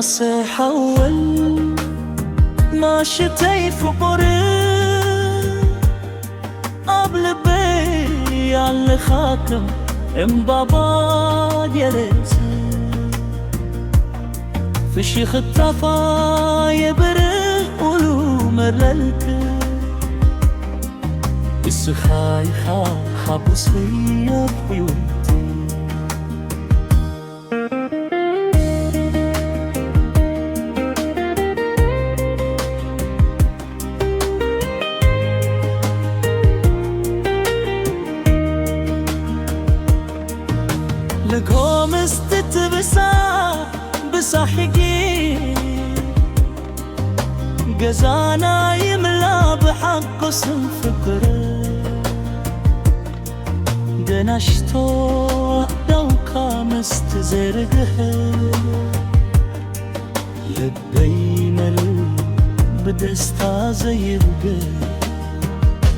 سيحول ما شتي فقري قبل بي على خاتم امبابا ديالس في شيخ الطفا يبره قولو مرلت السخايخة حبسية بيوتي لقوم استتبسا بصحيقي قزانا يملا بحق اسم فكره دنشتو دوكا مستزرقه لبين بدستا زي القه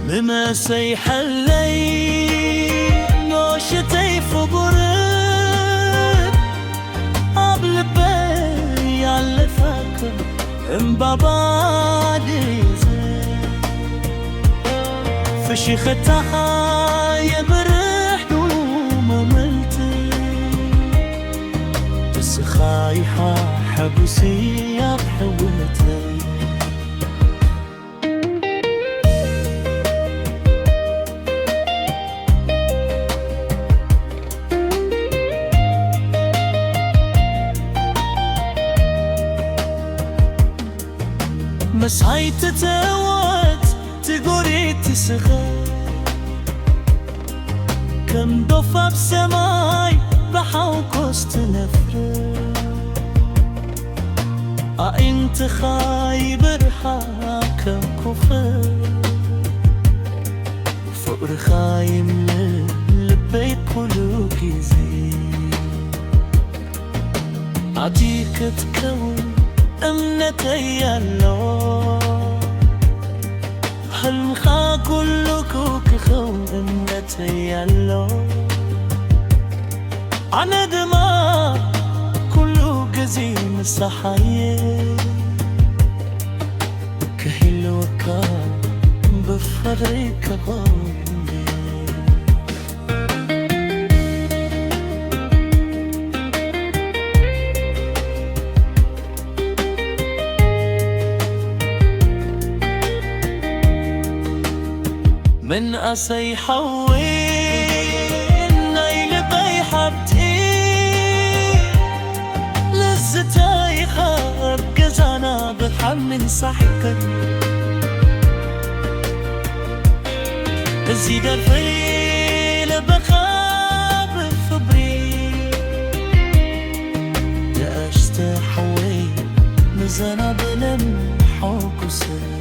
لما سيحلي نوشتي فقره على فاكر امبابا ديزي في شيختها يبرح ومملتي بس خايحة حبسية بحولتي مسحي تتوت تقولي تسخى كم ضفة بسماي بحوكس تنفر انت خايب رحاكم كفر فقر خايم لبيت كلوك يزيد عديك تكون أمنتي يالله هالمخا كلكو كخو أمنتي يالله عنا دماء كلو قزيم الصحايا كهل وكار بفريك غامي من أسي حوين نيل بيحبتي لزتاي خاب قزانا بحمل صحكا زيد الفيل بخاب فبري داشت حوين نزنا بلم حوكسر